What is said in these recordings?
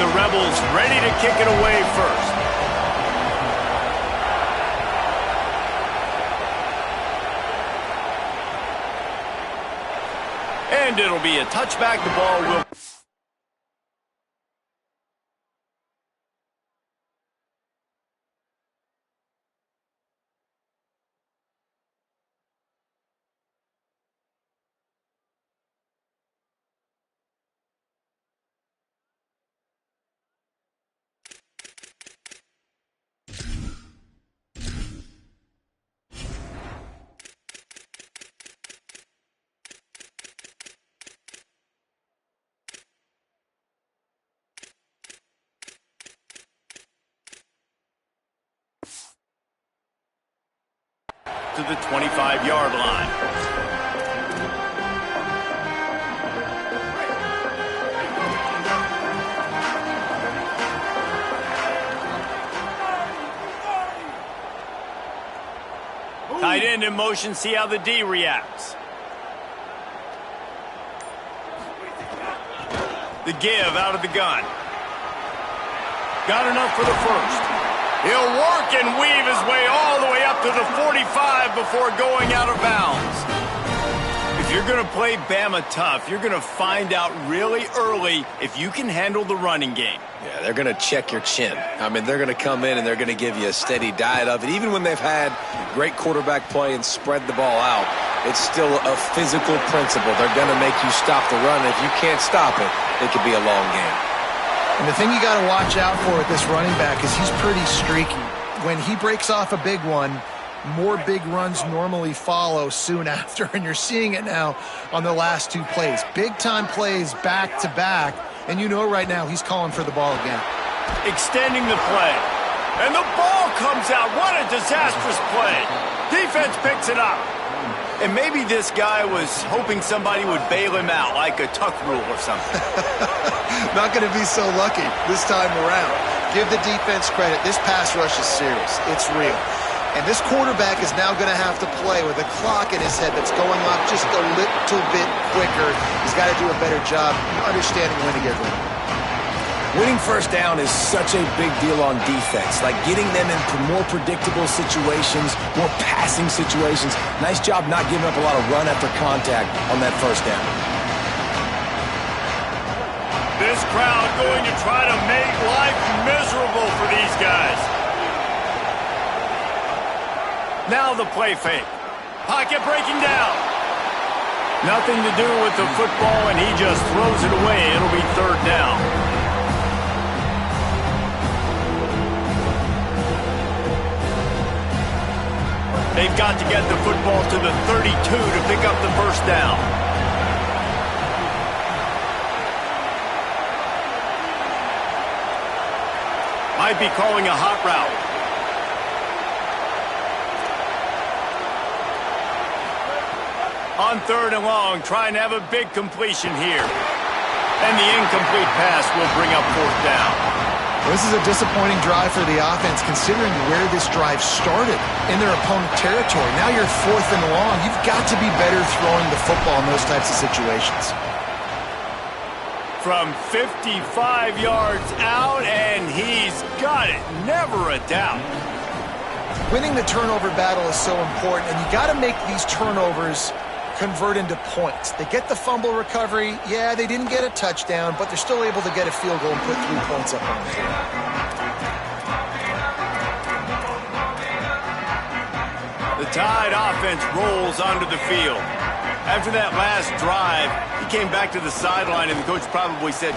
the Rebels ready to kick it away first. And it'll be a touchback. The ball will... to the 25-yard line. Tight end in motion, see how the D reacts. The give out of the gun. Got enough for the first. He'll work and weave his way all the way up to the 45 before going out of bounds. If you're going to play Bama tough, you're going to find out really early if you can handle the running game. Yeah, they're going to check your chin. I mean, they're going to come in and they're going to give you a steady diet of it. Even when they've had great quarterback play and spread the ball out, it's still a physical principle. They're going to make you stop the run. And if you can't stop it, it could be a long game. And the thing you got to watch out for with this running back is he's pretty streaky. When he breaks off a big one, more big runs normally follow soon after, and you're seeing it now on the last two plays. Big-time plays back-to-back, and you know right now he's calling for the ball again. Extending the play, and the ball comes out. What a disastrous play. Defense picks it up. And maybe this guy was hoping somebody would bail him out, like a tuck rule or something. Not going to be so lucky this time around. Give the defense credit. This pass rush is serious. It's real. And this quarterback is now going to have to play with a clock in his head that's going off just a little bit quicker. He's got to do a better job understanding when to get rid of it. Winning first down is such a big deal on defense, like getting them into more predictable situations, more passing situations. Nice job not giving up a lot of run after contact on that first down. This crowd going to try to make life miserable for these guys. Now the play fake. Pocket breaking down. Nothing to do with the football, and he just throws it away. It'll be third down. They've got to get the football to the 32 to pick up the first down. Might be calling a hot route. On third and long, trying to have a big completion here. And the incomplete pass will bring up fourth down. This is a disappointing drive for the offense considering where this drive started in their opponent territory. Now you're fourth and long. You've got to be better throwing the football in those types of situations. From 55 yards out, and he's got it. Never a doubt. Winning the turnover battle is so important, and you got to make these turnovers convert into points. They get the fumble recovery. Yeah, they didn't get a touchdown, but they're still able to get a field goal and put 3 points up on the field. The Tide offense rolls onto the field. After that last drive, he came back to the sideline, and the coach probably said,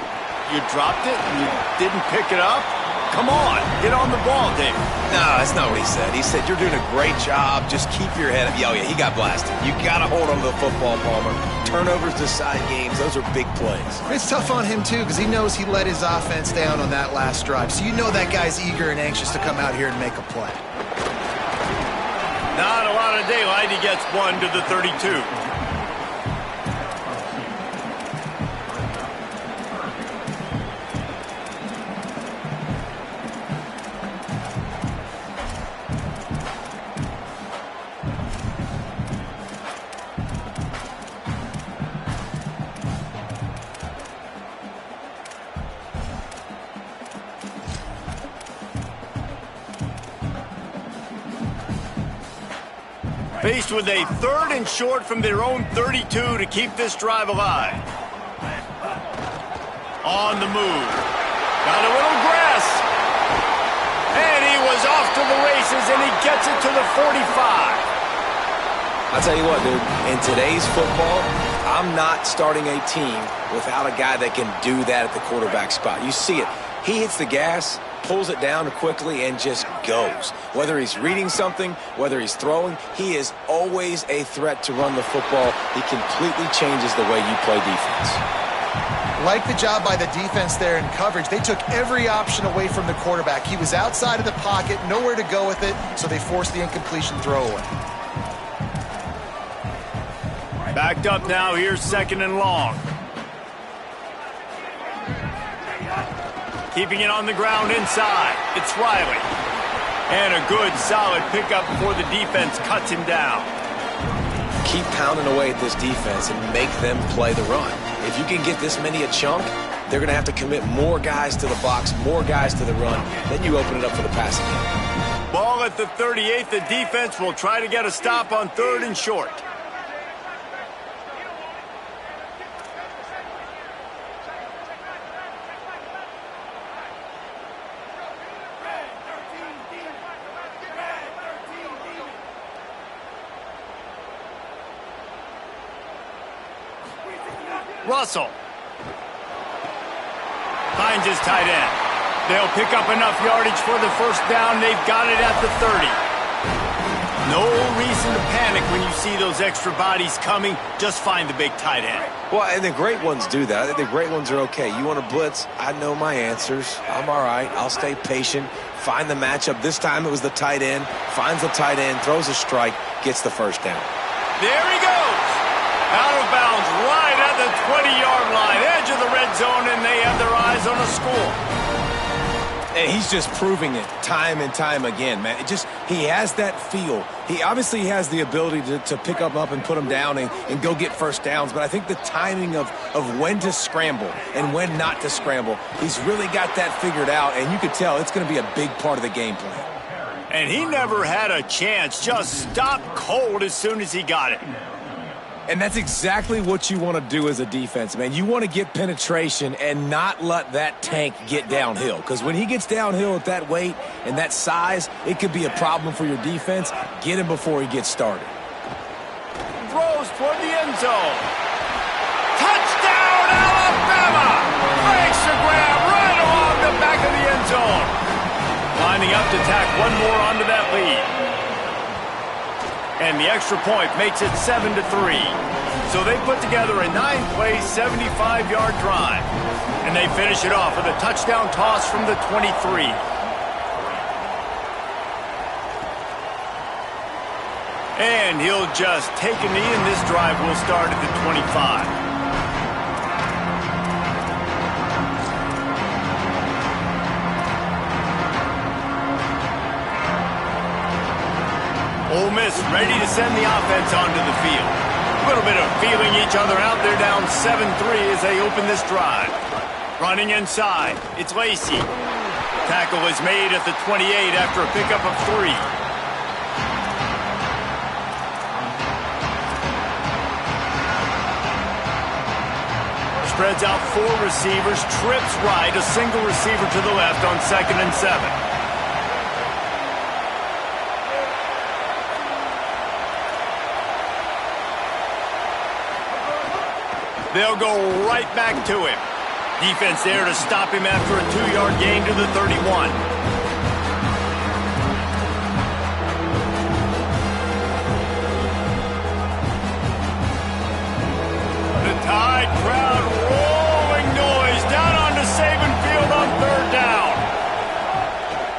"You dropped it? You didn't pick it up? Come on, get on the ball, David." No, that's not what he said. He said, "You're doing a great job. Just keep your head up." Oh, yeah, he got blasted. You got to hold on to the football, Palmer. Turnovers decide games. Those are big plays. It's tough on him, too, because he knows he let his offense down on that last drive. So you know that guy's eager and anxious to come out here and make a play. Not a lot of daylight. He gets one to the 32. Faced with a 3rd and short from their own 32 to keep this drive alive. On the move. Got a little grass. And he was off to the races, and he gets it to the 45. I'll tell you what, dude, in today's football, I'm not starting a team without a guy that can do that at the quarterback spot. You see it. He hits the gas, pulls it down quickly, and just goes. Whether he's reading something, whether he's throwing, he is always a threat to run the football. He completely changes the way you play defense. Like the job by the defense there in coverage. They took every option away from the quarterback. He was outside of the pocket, nowhere to go with it, so they forced the incompletion throwaway. Backed up now, here's 2nd and long. Keeping it on the ground inside. It's Riley. And a good, solid pickup before the defense cuts him down. Keep pounding away at this defense and make them play the run. If you can get this many a chunk, they're going to have to commit more guys to the box, more guys to the run. Then you open it up for the passing game. Ball at the 38. The defense will try to get a stop on 3rd and short. Russell finds his tight end. They'll pick up enough yardage for the 1st down. They've got it at the 30. No reason to panic when you see those extra bodies coming. Just find the big tight end. Well, and the great ones do that. I think the great ones are okay. You want to blitz? I know my answers. I'm all right. I'll stay patient. Find the matchup. This time it was the tight end. Finds the tight end, throws a strike, gets the 1st down. There he goes. Out of bounds right at the 20-yard line, edge of the red zone, and they have their eyes on a score. And he's just proving it time and time again, man. He has that feel. He obviously has the ability to pick up and put them down and go get 1st downs, but I think the timing of when to scramble and when not to scramble, he's really got that figured out, and you could tell it's going to be a big part of the game plan. And he never had a chance, just stopped cold as soon as he got it. And that's exactly what you want to do as a defense, man. You want to get penetration and not let that tank get downhill. Because when he gets downhill at that weight and that size, it could be a problem for your defense. Get him before he gets started. Throws toward the end zone. Touchdown, Alabama! Breaks the grab right along the back of the end zone. Lining up to tack one more onto that lead. And the extra point makes it 7-3. So they put together a 9-play, 75-yard drive. And they finish it off with a touchdown toss from the 23. And he'll just take a knee, and this drive will start at the 25. Ole Miss ready to send the offense onto the field. A little bit of feeling each other out. They're down 7-3 as they open this drive. Running inside, it's Lacey. Tackle is made at the 28 after a pickup of 3. Spreads out 4 receivers, trips right, a single receiver to the left on 2nd and 7. They'll go right back to him. Defense there to stop him after a 2-yard gain to the 31. The Tide crowd rolling noise down onto Saban Field on 3rd down.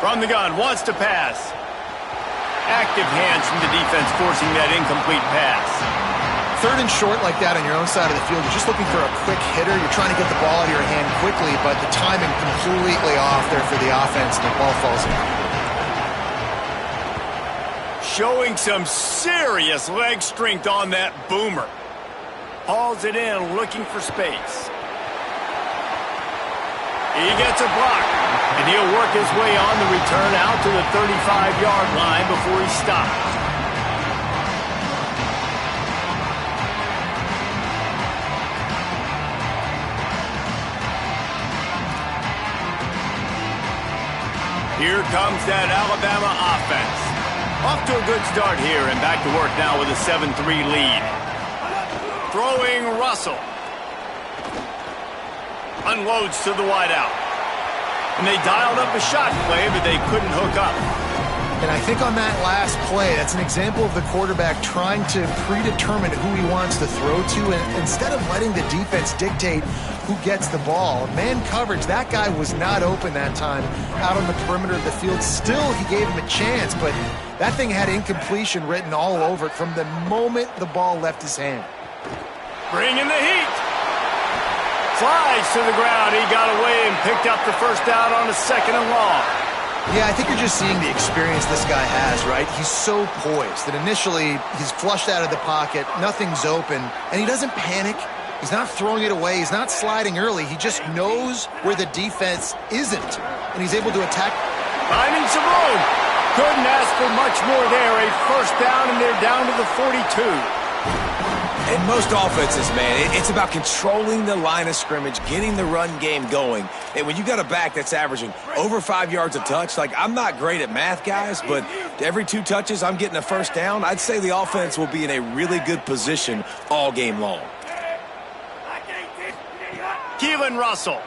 From the gun, wants to pass. Active hands from the defense forcing that incomplete pass. 3rd and short like that on your own side of the field, you're just looking for a quick hitter. You're trying to get the ball out of your hand quickly, but the timing completely off there for the offense, and the ball falls in. Showing some serious leg strength on that boomer. Hauls it in, looking for space. He gets a block, and he'll work his way on the return out to the 35-yard line before he stops. Here comes that Alabama offense. Off to a good start here and back to work now with a 7-3 lead. Throwing Russell. Unloads to the wideout. And they dialed up a shot play, but they couldn't hook up. And I think on that last play, that's an example of the quarterback trying to predetermine who he wants to throw to, and instead of letting the defense dictate who gets the ball. Man coverage, that guy was not open that time out on the perimeter of the field. Still, he gave him a chance, but that thing had incompletion written all over it from the moment the ball left his hand. Bringing the heat. Slides to the ground. He got away and picked up the first down on a 2nd and long. Yeah, I think you're just seeing the experience this guy has, right? He's so poised that initially he's flushed out of the pocket, nothing's open, and he doesn't panic. He's not throwing it away. He's not sliding early. He just knows where the defense isn't, and he's able to attack. Finding some room. Couldn't ask for much more there. A first down, and they're down to the 42. In most offenses, man, it's about controlling the line of scrimmage, getting the run game going. And when you got a back that's averaging over 5 yards a touch, like, I'm not great at math, guys, but every 2 touches I'm getting a first down, I'd say the offense will be in a really good position all game long. Keelan Russell.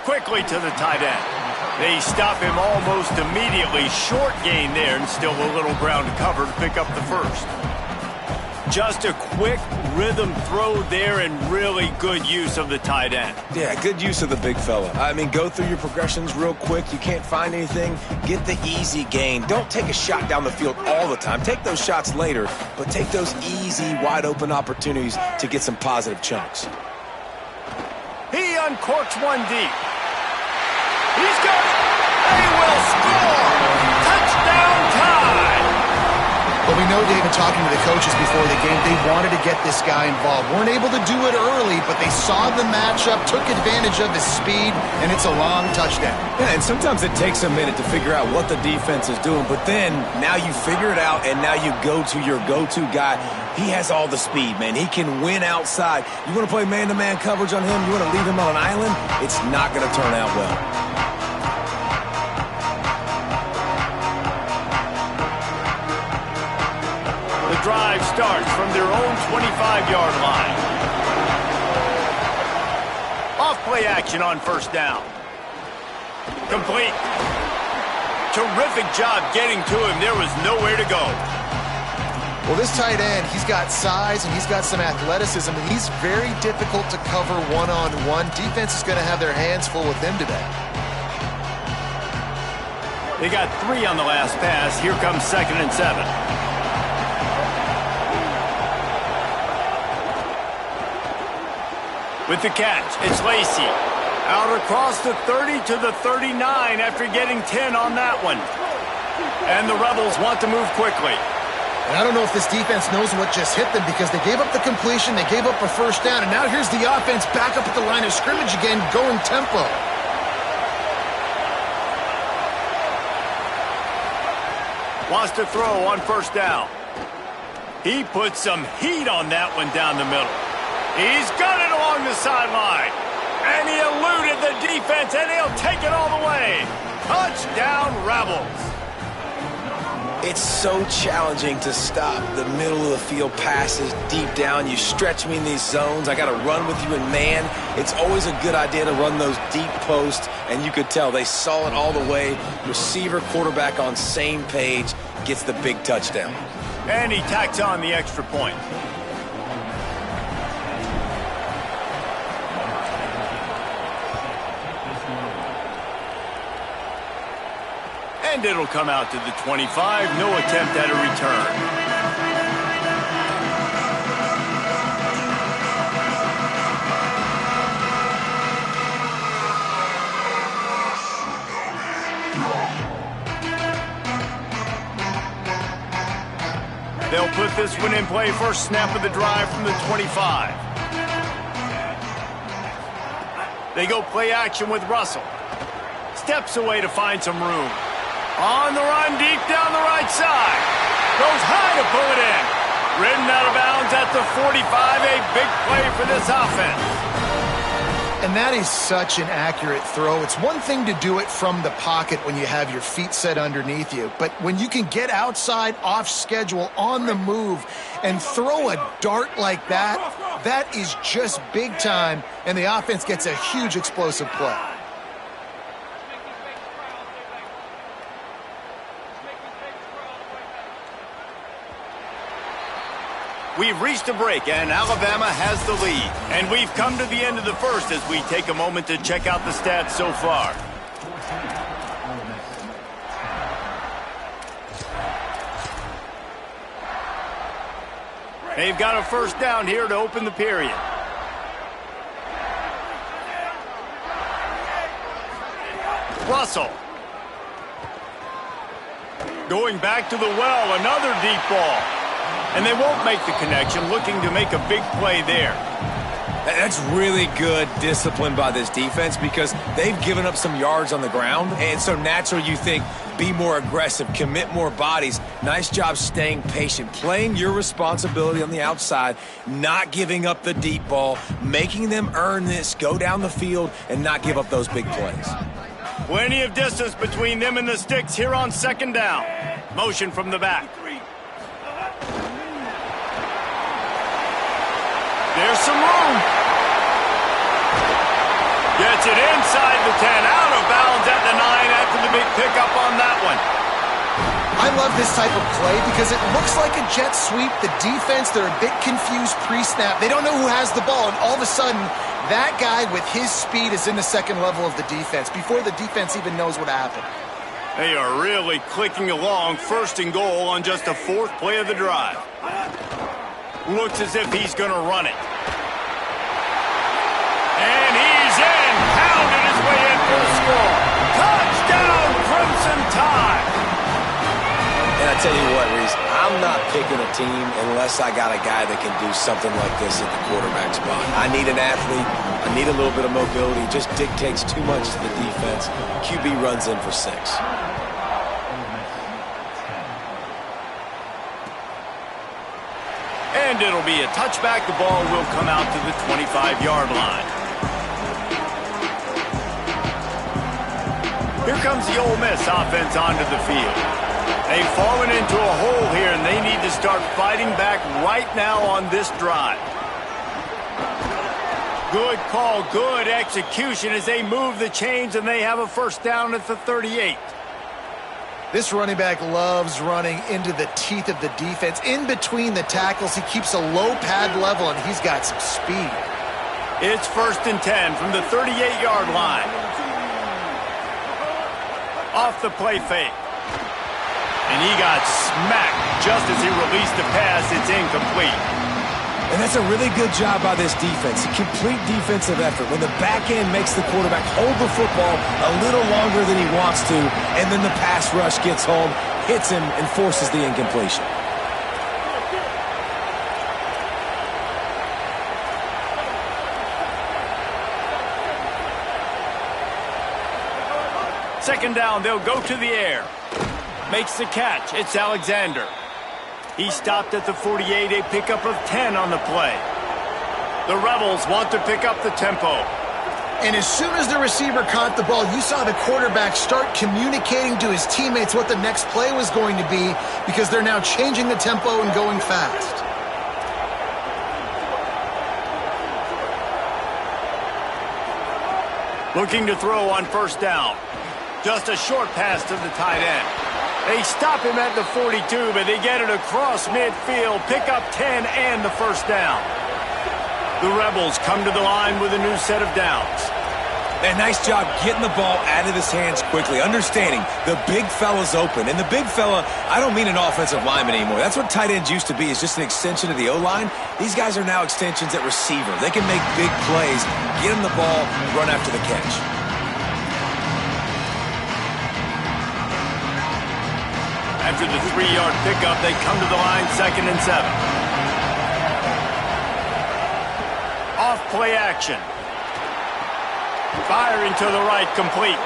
Quickly to the tight end. They stop him almost immediately. Short gain there, and still a little ground to cover to pick up the first. Just a quick rhythm throw there and really good use of the tight end. Yeah, good use of the big fella. I mean, go through your progressions real quick. You can't find anything, get the easy gain. Don't take a shot down the field all the time. Take those shots later, but take those easy, wide-open opportunities to get some positive chunks. He uncorks one deep. He's got it. They will score. Touchdown tie. Well, we know, David, talking to the coaches before the game, they wanted to get this guy involved. Weren't able to do it early, but they saw the matchup, took advantage of his speed, and it's a long touchdown. Yeah, and sometimes it takes a minute to figure out what the defense is doing, but then now you figure it out, and now you go to your go-to guy. He has all the speed, man. He can win outside. You want to play man-to-man coverage on him? You want to leave him on an island? It's not going to turn out well. Drive starts from their own 25-yard line. Off play action on first down. Complete. Terrific job getting to him. There was nowhere to go. Well, this tight end, he's got size and he's got some athleticism, and he's very difficult to cover one-on-one. Defense is going to have their hands full with him today. They got 3 on the last pass. Here comes 2nd and 7. With the catch, it's Lacey. Out across the 30 to the 39 after getting 10 on that one. And the Rebels want to move quickly. And I don't know if this defense knows what just hit them, because they gave up the completion, they gave up a first down, and now here's the offense back up at the line of scrimmage again, going tempo. Wants to throw on first down. He put some heat on that one down the middle. He's got it along the sideline. And he eluded the defense, and he'll take it all the way. Touchdown, Rebels. It's so challenging to stop the middle of the field passes deep down. You stretch me in these zones. I got to run with you in man. It's always a good idea to run those deep posts, and you could tell they saw it all the way. Receiver, quarterback on same page, gets the big touchdown. And he tacks on the extra point. And it'll come out to the 25. No attempt at a return. They'll put this one in play. First snap of the drive from the 25. They go play action with Russell. Steps away to find some room. On the run, deep down the right side. Goes high to pull it in. Ridden out of bounds at the 45. A big play for this offense. And that is such an accurate throw. It's one thing to do it from the pocket when you have your feet set underneath you, but when you can get outside, off schedule, on the move, and throw a dart like that, that is just big time, and the offense gets a huge explosive play. We've reached a break, and Alabama has the lead. And we've come to the end of the first as we take a moment to check out the stats so far. They've got a first down here to open the period. Russell. Going back to the well, another deep ball. And they won't make the connection, looking to make a big play there. That's really good discipline by this defense because they've given up some yards on the ground, and so naturally you think, be more aggressive, commit more bodies. Nice job staying patient, playing your responsibility on the outside, not giving up the deep ball, making them earn this, go down the field, and not give up those big plays. Plenty of distance between them and the sticks here on second down. Motion from the back. There's some room. Gets it inside the 10, out of bounds at the 9 after the big pickup on that one. I love this type of play because it looks like a jet sweep. The defense, they're a bit confused pre-snap. They don't know who has the ball, and all of a sudden, that guy with his speed is in the second level of the defense before the defense even knows what happened. They are really clicking along, first and goal on just the fourth play of the drive. Looks as if he's going to run it. And he's in. Pounded his way in for the score. Touchdown, Crimson Tide. And I tell you what, Reese, I'm not picking a team unless I got a guy that can do something like this at the quarterback spot. I need an athlete. I need a little bit of mobility. It just dictates too much to the defense. QB runs in for 6. And it'll be a touchback. The ball will come out to the 25-yard line. Here comes the Ole Miss offense onto the field. They've fallen into a hole here, and they need to start fighting back right now on this drive. Good call, good execution as they move the chains, and they have a first down at the 38. This running back loves running into the teeth of the defense. In between the tackles, he keeps a low pad level, and he's got some speed. It's first and 10 from the 38-yard line. Off the play fake. And he got smacked just as he released the pass. It's incomplete. And that's a really good job by this defense. A complete defensive effort. When the back end makes the quarterback hold the football a little longer than he wants to, and then the pass rush gets home, hits him, and forces the incompletion. Second down, they'll go to the air. Makes the catch. It's Alexander. He stopped at the 48, a pickup of 10 on the play. The Rebels want to pick up the tempo. And as soon as the receiver caught the ball, you saw the quarterback start communicating to his teammates what the next play was going to be because they're now changing the tempo and going fast. Looking to throw on first down. Just a short pass to the tight end. They stop him at the 42, but they get it across midfield, pick up 10 and the first down. The Rebels come to the line with a new set of downs. And nice job getting the ball out of his hands quickly, understanding the big fella's open. And the big fella, I don't mean an offensive lineman anymore. That's what tight ends used to be, is just an extension of the O-line. These guys are now extensions at receiver. They can make big plays, get him the ball, run after the catch. After the 3-yard pickup, they come to the line, 2nd and 7. Off play action. Firing to the right, complete.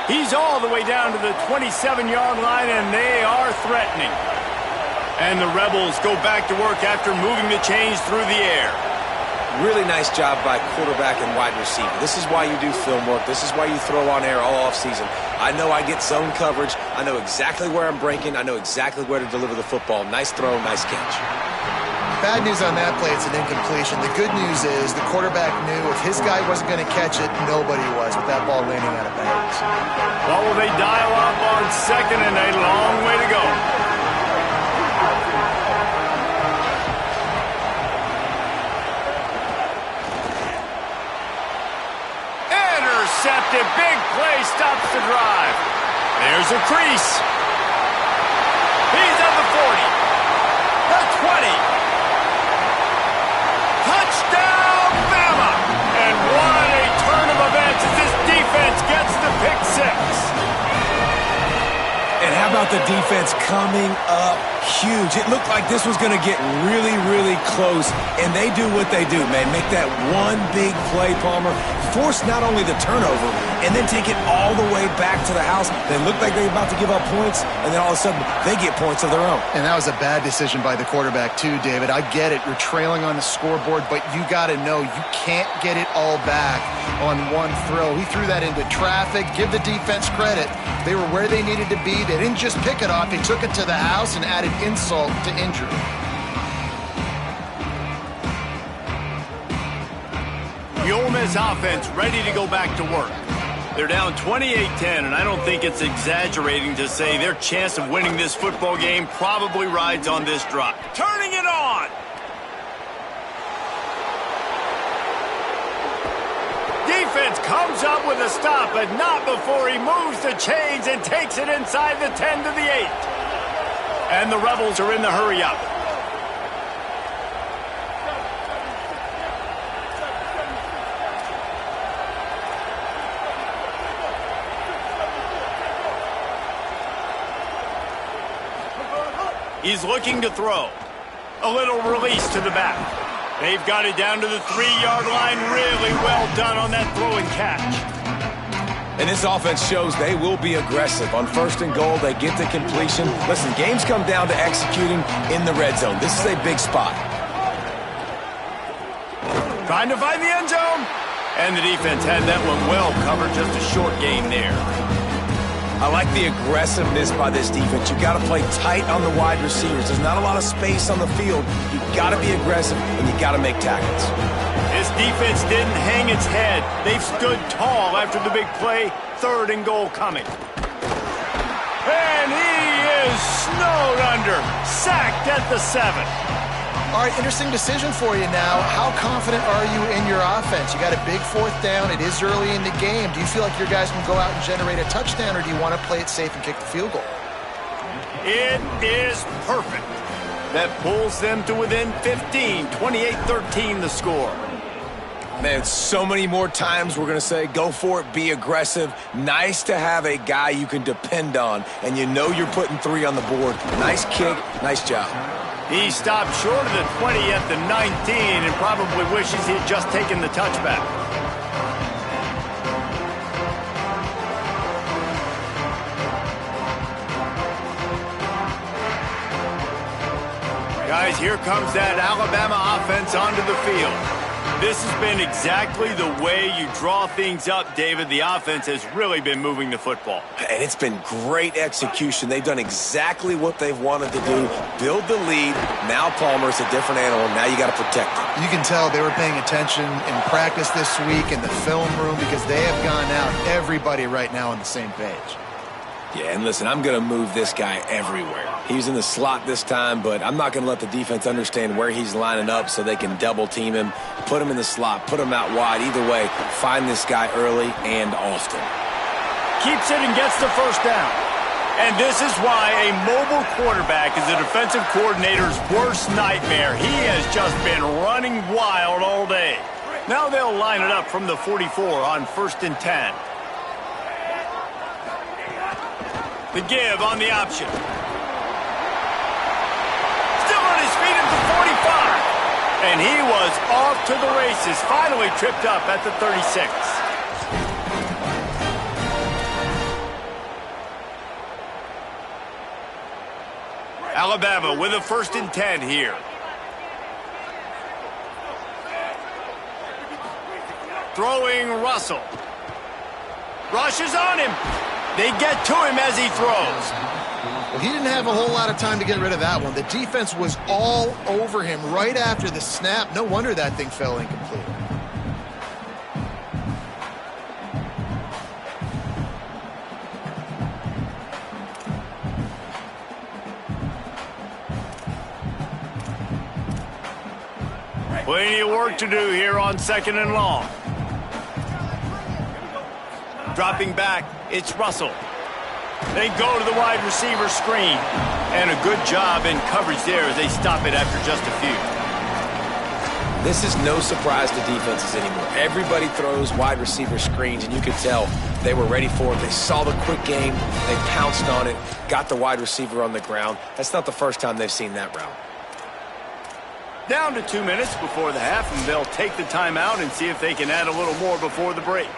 He's all the way down to the 27-yard line, and they are threatening. And the Rebels go back to work after moving the chains through the air. Really nice job by quarterback and wide receiver. This is why you do film work. This is why you throw on air all offseason. I know I get zone coverage. I know exactly where I'm breaking. I know exactly where to deliver the football. Nice throw, nice catch. Bad news on that play, it's an incompletion. The good news is the quarterback knew if his guy wasn't going to catch it, nobody was with that ball landing out of bounds. Well, will they dial up on second and a long way to go? Intercepted. Big play stops the drive. There's a crease. He's at the 40. The 20. Touchdown, Bama! And what a turn of events as this defense gets the pick six. And how about the defense coming up huge? It looked like this was going to get really, really close, and they do what they do, man. Make that one big play, Palmer. Force not only the turnover, and then take it all the way back to the house. They look like they're about to give up points, and then all of a sudden, they get points of their own. And that was a bad decision by the quarterback, too, David. I get it. You're trailing on the scoreboard, but you got to know you can't get it all back on one throw. He threw that into traffic. Give the defense credit. They were where they needed to be. They didn't just pick it off. They took it to the house and added insult to injury. The Ole Miss offense ready to go back to work. They're down 28-10, and I don't think it's exaggerating to say their chance of winning this football game probably rides on this drive. Turning it on! Defense comes up with a stop, but not before he moves the chains and takes it inside the 10 to the 8. And the Rebels are in the hurry-up. He's looking to throw. A little release to the back. They've got it down to the 3-yard line. Really well done on that throw and catch. And this offense shows they will be aggressive. On first and goal, they get the completion. Listen, games come down to executing in the red zone. This is a big spot. Trying to find the end zone. And the defense had that one well covered. Just a short gain there. I like the aggressiveness by this defense. You got to play tight on the wide receivers. There's not a lot of space on the field. You got to be aggressive, and you got to make tackles. This defense didn't hang its head. They've stood tall after the big play. Third and goal coming. And he is snowed under. Sacked at the 7. All right, interesting decision for you now. How confident are you in your offense? You got a big 4th down. It is early in the game. Do you feel like your guys can go out and generate a touchdown, or do you want to play it safe and kick the field goal? It is perfect. That pulls them to within 15, 28-13 the score. Man, so many more times we're going to say, go for it, be aggressive. Nice to have a guy you can depend on, and you know you're putting 3 on the board. Nice kick, nice job. He stopped short of the 20 at the 19 and probably wishes he had just taken the touchback. Guys, here comes that Alabama offense onto the field. This has been exactly the way you draw things up, David. The offense has really been moving the football. And it's been great execution. They've done exactly what they've wanted to do. Build the lead. Now Palmer's a different animal. Now you got to protect him. You can tell they were paying attention in practice this week in the film room because they have gone out, everybody right now on the same page. Yeah, and listen, I'm going to move this guy everywhere. He was in the slot this time, but I'm not going to let the defense understand where he's lining up so they can double-team him, put him in the slot, put him out wide. Either way, find this guy early and often. Keeps it and gets the first down. And this is why a mobile quarterback is a defensive coordinator's worst nightmare. He has just been running wild all day. Now they'll line it up from the 44 on 1st and 10. The give on the option. Still on his feet at the 45. And he was off to the races. Finally tripped up at the 36. Alabama with a 1st and 10 here. throwing Russell. Rushes on him. They get to him as he throws. Well, he didn't have a whole lot of time to get rid of that one. The defense was all over him right after the snap. No wonder that thing fell incomplete. Plenty of work to do here on 2nd and long. Dropping back, it's Russell. They go to the wide receiver screen. And a good job in coverage there as they stop it after just a few. This is no surprise to defenses anymore. Everybody throws wide receiver screens, and you could tell they were ready for it. They saw the quick game. They pounced on it, got the wide receiver on the ground. That's not the first time they've seen that route. Down to 2 minutes before the half, and they'll take the timeout and see if they can add a little more before the break.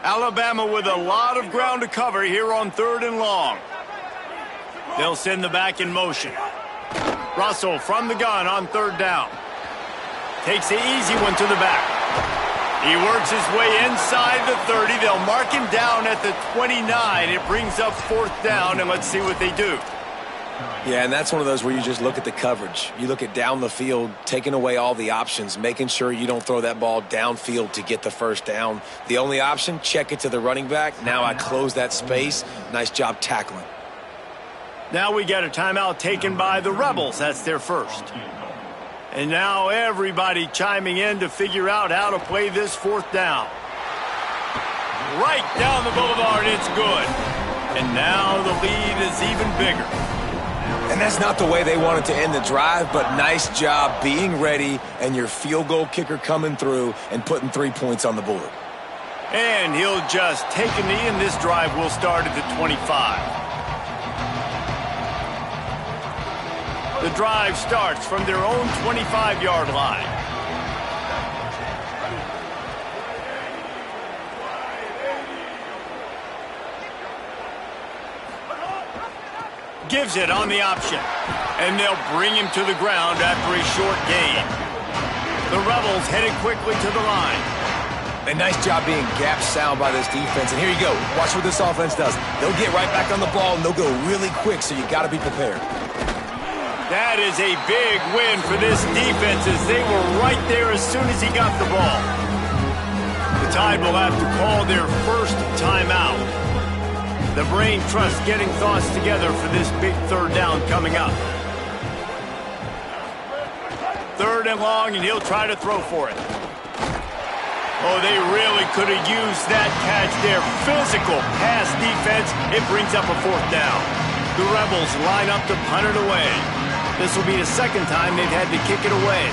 Alabama with a lot of ground to cover here on 3rd and long. They'll send the back in motion. Russell from the gun on 3rd down. Takes the easy one to the back. He works his way inside the 30. They'll mark him down at the 29. It brings up 4th down, and let's see what they do. Yeah, and that's one of those where you just look at the coverage. You look at down the field, taking away all the options, making sure you don't throw that ball downfield to get the 1st down. The only option, check it to the running back. Now I close that space. Nice job tackling. Now we get a timeout taken by the Rebels. That's their first. And now everybody chiming in to figure out how to play this 4th down. Right down the boulevard, it's good. And now the lead is even bigger. And that's not the way they wanted to end the drive, but nice job being ready and your field goal kicker coming through and putting 3 points on the board. And he'll just take a knee, and this drive will start at the 25. The drive starts from their own 25-yard line. Gives it on the option. And they'll bring him to the ground after a short gain. The Rebels headed quickly to the line. A nice job being gap sound by this defense. And here you go. Watch what this offense does. They'll get right back on the ball, and they'll go really quick, so you got to be prepared. That is a big win for this defense as they were right there as soon as he got the ball. The Tide will have to call their first timeout. The brain trust getting thoughts together for this big 3rd down coming up. 3rd and long, and he'll try to throw for it. Oh, they really could have used that catch there. Physical pass defense. It brings up a 4th down. The Rebels line up to punt it away. This will be the 2nd time they've had to kick it away.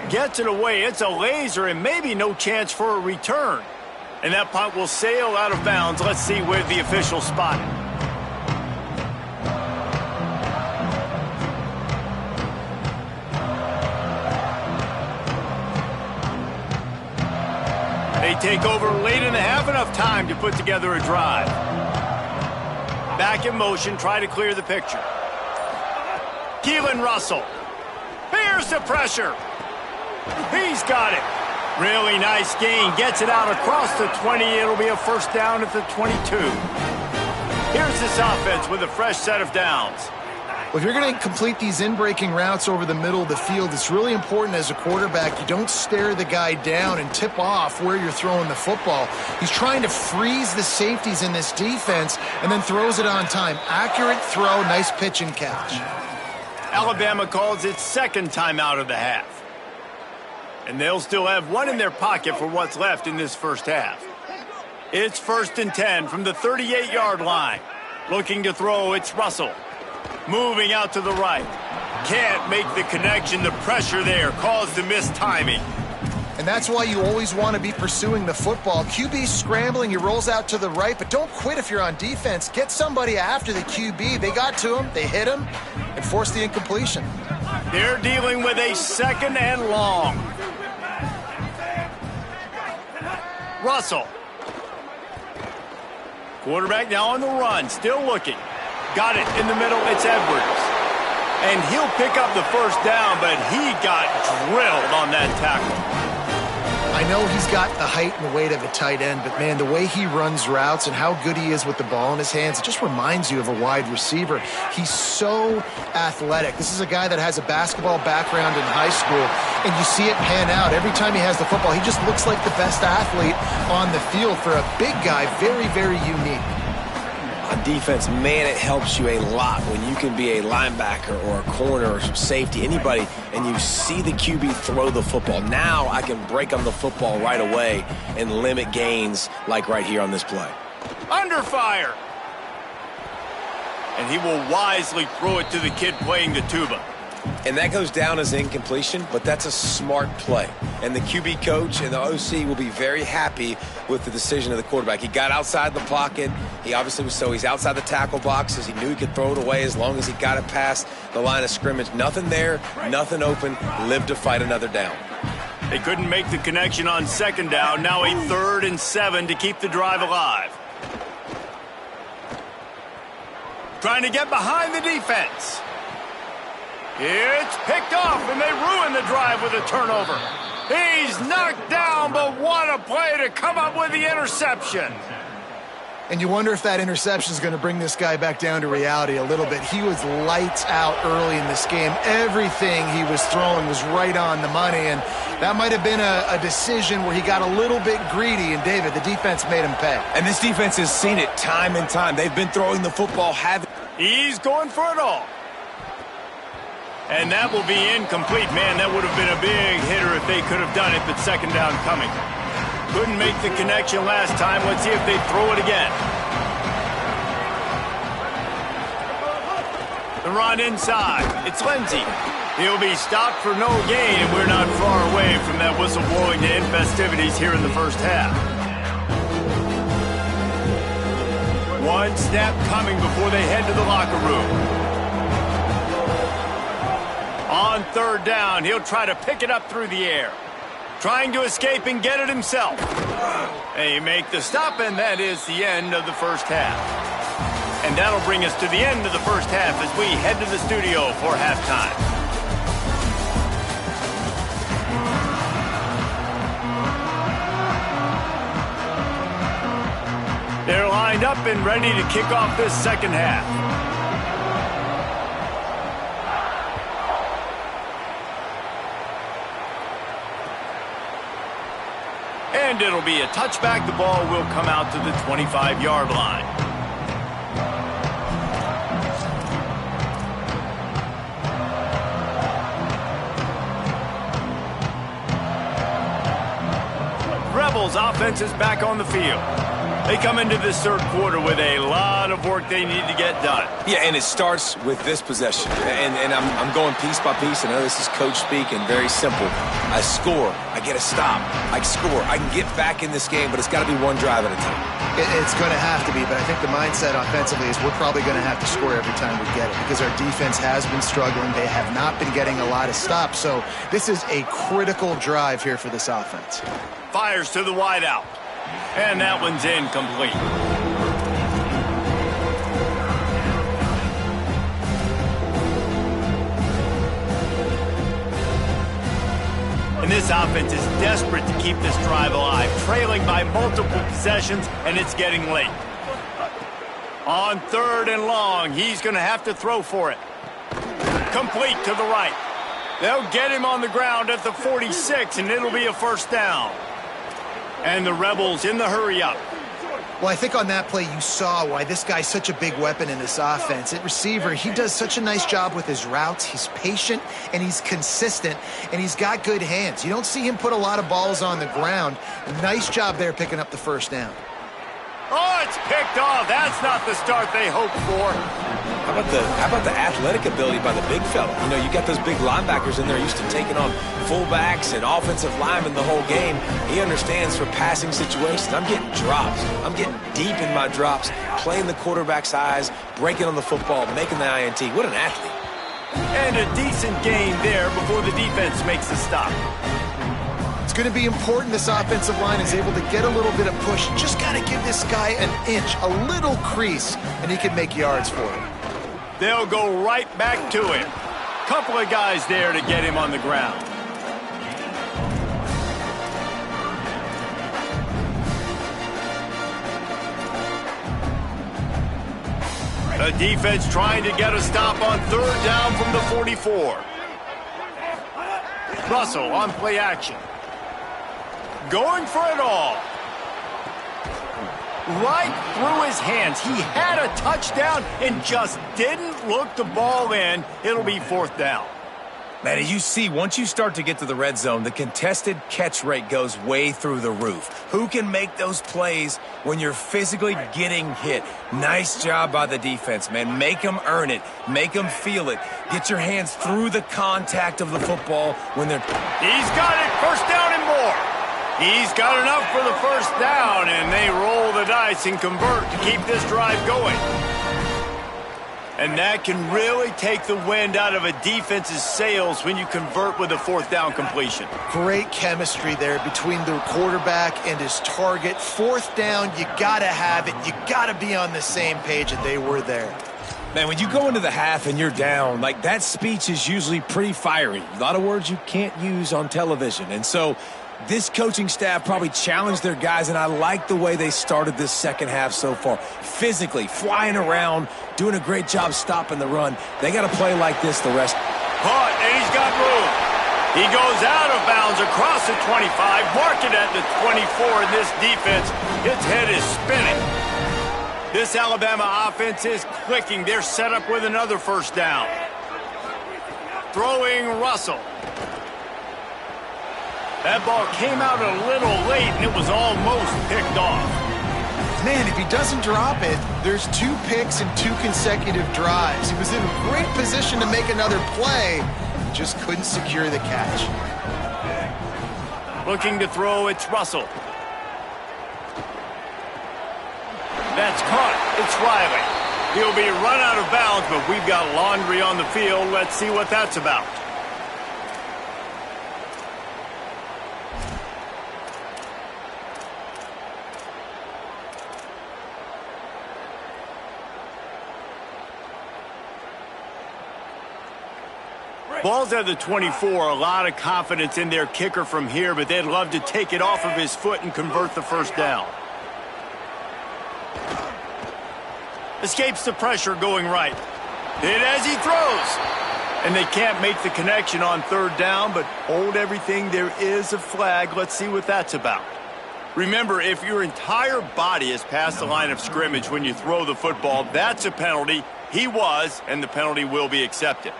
Gets it away. It's a laser and maybe no chance for a return. And that punt will sail out of bounds. Let's see where the official spot it. They take over late in the half, enough time to put together a drive. Back in motion, try to clear the picture. Keelan Russell. Here's the pressure. He's got it. Really nice gain. Gets it out across the 20. It'll be a 1st down at the 22. Here's this offense with a fresh set of downs. Well, if you're going to complete these in-breaking routes over the middle of the field, it's really important as a quarterback you don't stare the guy down and tip off where you're throwing the football. He's trying to freeze the safeties in this defense and then throws it on time. Accurate throw, nice pitch and catch. Alabama calls its 2nd timeout of the half. And they'll still have one in their pocket for what's left in this 1st half. It's 1st and 10 from the 38-yard line. Looking to throw, it's Russell. Moving out to the right. Can't make the connection. The pressure there caused the missed timing. And that's why you always want to be pursuing the football. QB's scrambling, he rolls out to the right, but don't quit if you're on defense. Get somebody after the QB. They got to him, they hit him, and forced the incompletion. They're dealing with a 2nd and long. Russell. Quarterback now on the run, still looking. Got it in the middle, it's Edwards. And he'll pick up the first down, but he got drilled on that tackle. I know he's got the height and the weight of a tight end, but man, the way he runs routes and how good he is with the ball in his hands, it just reminds you of a wide receiver. He's so athletic. This is a guy that has a basketball background in high school, and you see it pan out. Every time he has the football, he just looks like the best athlete on the field. For a big guy, very, very unique. On defense, man, it helps you a lot when you can be a linebacker or a corner or safety, anybody, and you see the QB throw the football. Now I can break on the football right away and limit gains like right here on this play. Under fire. And he will wisely throw it to the kid playing the tuba. And that goes down as incompletion, but that's a smart play. And the QB coach and the OC will be very happy with the decision of the quarterback. He got outside the pocket. He obviously was he's outside the tackle boxes. He knew he could throw it away as long as he got it past the line of scrimmage. Nothing there, nothing open. Lived to fight another down. They couldn't make the connection on second down. Now a 3rd and 7 to keep the drive alive. Trying to get behind the defense. It's picked off, and they ruin the drive with a turnover. He's knocked down, but what a play to come up with the interception. And you wonder if that interception is going to bring this guy back down to reality a little bit. He was lights out early in this game. Everything he was throwing was right on the money, and that might have been a decision where he got a little bit greedy, and David, the defense made him pay. And this defense has seen it time and time. They've been throwing the football. He's going for it all. And that will be incomplete. Man, that would have been a big hitter if they could have done it, but second down coming. Couldn't make the connection last time. Let's see if they throw it again. The run inside. It's Lindsey. He'll be stopped for no gain, and we're not far away from that whistle blowing to end festivities here in the first half. One snap coming before they head to the locker room. On 3rd down, he'll try to pick it up through the air. Trying to escape and get it himself. They make the stop, and that is the end of the first half. And that'll bring us to the end of the first half as we head to the studio for halftime. They're lined up and ready to kick off this second half. And it'll be a touchback. The ball will come out to the 25-yard line. Rebels offense is back on the field. They come into this third quarter with a lot of work they need to get done. Yeah, and it starts with this possession. And I'm going piece by piece. I know this is coach speak and very simple. I score. I get a stop. I score. I can get back in this game, but it's got to be one drive at a time. It's going to have to be, but I think the mindset offensively is we're probably going to have to score every time we get it because our defense has been struggling. They have not been getting a lot of stops, so this is a critical drive here for this offense. Fires to the wideout. And that one's incomplete. And this offense is desperate to keep this drive alive, trailing by multiple possessions, and it's getting late. On 3rd and long, he's going to have to throw for it. Complete to the right. They'll get him on the ground at the 46, and it'll be a first down. And the Rebels in the hurry-up. Well, I think on that play you saw why this guy's such a big weapon in this offense. At receiver, he does such a nice job with his routes. He's patient, and he's consistent, and he's got good hands. You don't see him put a lot of balls on the ground. Nice job there picking up the first down. Oh, it's picked off. That's not the start they hoped for. How about the athletic ability by the big fella? You know, you got those big linebackers in there used to taking on fullbacks and offensive linemen the whole game. He understands for passing situations. I'm getting drops. I'm getting deep in my drops, playing the quarterback's eyes, breaking on the football, making the INT. What an athlete. And a decent gain there before the defense makes the stop. going to be important this offensive line is able to get a little bit of push. Just got to give this guy an inch, a little crease, and he can make yards for him. They'll go right back to him. Couple of guys there to get him on the ground. The defense trying to get a stop on third down from the 44. Russell on play action. Going for it all. Right through his hands. He had a touchdown and just didn't look the ball in. It'll be fourth down. Man, you see, once you start to get to the red zone, the contested catch rate goes way through the roof. Who can make those plays when you're physically getting hit? Nice job by the defense, man. Make them earn it. Make them feel it. Get your hands through the contact of the football when they're... He's got it. First down and more. He's got enough for the first down, and they roll the dice and convert to keep this drive going. And that can really take the wind out of a defense's sails when you convert with a fourth down completion. Great chemistry there between the quarterback and his target. Fourth down, you got to have it. You got to be on the same page, and they were there. Man, when you go into the half and you're down, like that speech is usually pretty fiery. A lot of words you can't use on television. And so this coaching staff probably challenged their guys, and I like the way they started this second half so far. Physically, flying around, doing a great job stopping the run. They got to play like this the rest. Caught, and he's got room. He goes out of bounds across the 25, marking at the 24, and this defense, its head is spinning. This Alabama offense is clicking. They're set up with another first down. Throwing Russell. That ball came out a little late, and it was almost picked off. Man, if he doesn't drop it, there's 2 picks and 2 consecutive drives. He was in a great position to make another play, just couldn't secure the catch. Looking to throw, it's Russell. That's caught. It's Riley. He'll be run out of bounds, but we've got laundry on the field. Let's see what that's about. Ball's at the 24. A lot of confidence in their kicker from here, but they'd love to take it off of his foot and convert the first down. Escapes the pressure going right. Hit as he throws. And they can't make the connection on third down, but hold everything. There is a flag. Let's see what that's about. Remember, if your entire body is past the line of scrimmage when you throw the football, that's a penalty. He was, and the penalty will be accepted.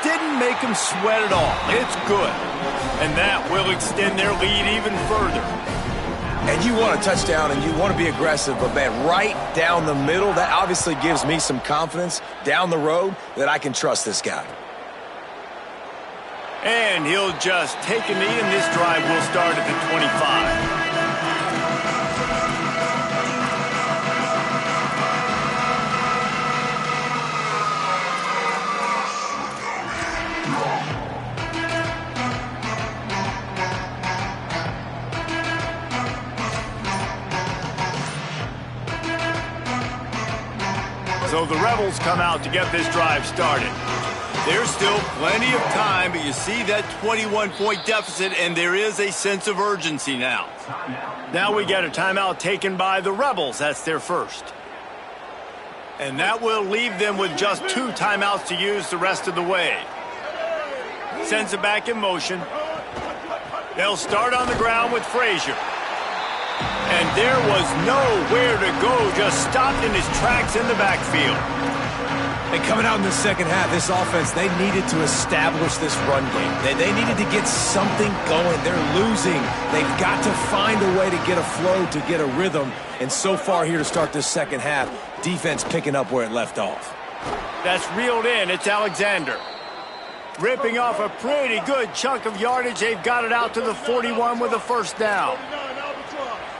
Didn't make him sweat at all. It's good. And that will extend their lead even further. And you want a touchdown and you want to be aggressive, but man, right down the middle, that obviously gives me some confidence down the road that I can trust this guy. And he'll just take a knee, and this drive will start at the 25. So the Rebels come out to get this drive started. There's still plenty of time, but you see that 21-point deficit, and there is a sense of urgency now. Now we get a timeout taken by the Rebels. That's their first. And that will leave them with just 2 timeouts to use the rest of the way. Sends it back in motion. They'll start on the ground with Frazier. And there was nowhere to go, just stopped in his tracks in the backfield. And coming out in the second half, this offense, they needed to establish this run game. They needed to get something going. They're losing. They've got to find a way to get a flow, to get a rhythm. And so far here to start this second half, defense picking up where it left off. That's reeled in. It's Alexander. Ripping off a pretty good chunk of yardage. They've got it out to the 41 with a first down.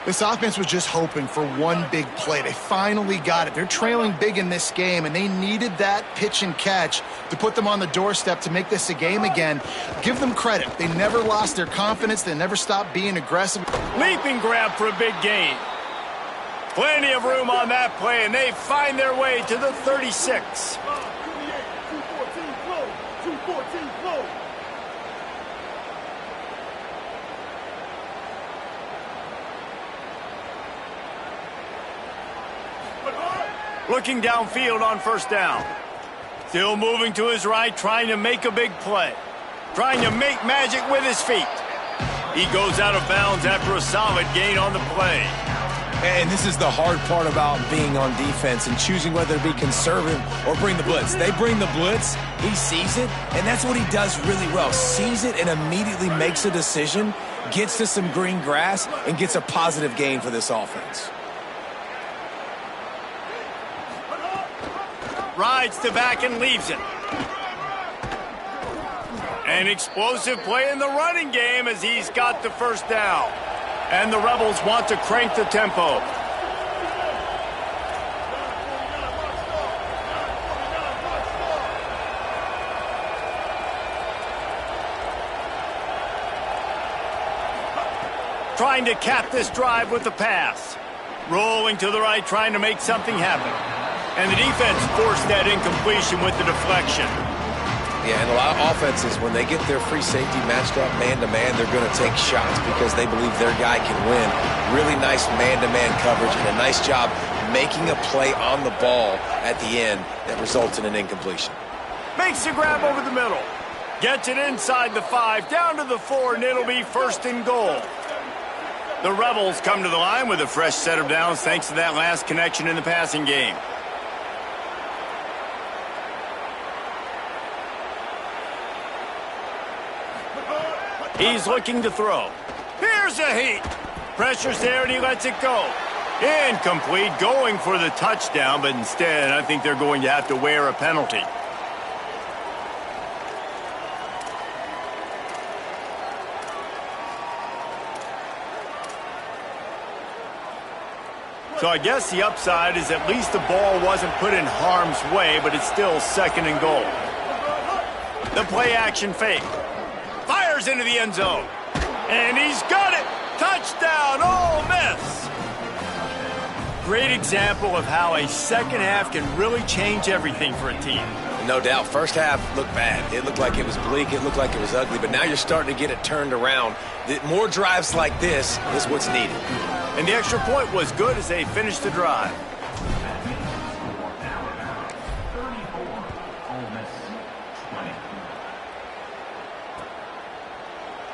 This offense was just hoping for one big play. They finally got it. They're trailing big in this game, and they needed that pitch and catch to put them on the doorstep to make this a game again. Give them credit. They never lost their confidence. They never stopped being aggressive. Leaping grab for a big gain. Plenty of room on that play, and they find their way to the 36. Looking downfield on first down. Still moving to his right, trying to make a big play. Trying to make magic with his feet. He goes out of bounds after a solid gain on the play. And this is the hard part about being on defense and choosing whether to be conservative or bring the blitz. They bring the blitz, he sees it, and that's what he does really well. Sees it and immediately makes a decision, gets to some green grass, and gets a positive gain for this offense. Rides to back and leaves it. An explosive play in the running game as he's got the first down. And the Rebels want to crank the tempo. Trying to cap this drive with the pass. Rolling to the right, trying to make something happen. And the defense forced that incompletion with the deflection. Yeah, and a lot of offenses, when they get their free safety matched up man-to-man, they're going to take shots because they believe their guy can win. Really nice man-to-man coverage and a nice job making a play on the ball at the end that results in an incompletion. Makes the grab over the middle. Gets it inside the 5, down to the 4, and it'll be first and goal. The Rebels come to the line with a fresh set of downs thanks to that last connection in the passing game. He's looking to throw. Here's a heat. Pressure's there and he lets it go. Incomplete, going for the touchdown, but instead I think they're going to have to wear a penalty. So I guess the upside is at least the ball wasn't put in harm's way, but it's still second and goal. The play action fake. Fires into the end zone. And he's got it. Touchdown, Ole Miss. Great example of how a second half can really change everything for a team. No doubt. First half looked bad. It looked like it was bleak. It looked like it was ugly. But now you're starting to get it turned around. More drives like this is what's needed. And the extra point was good as they finished the drive.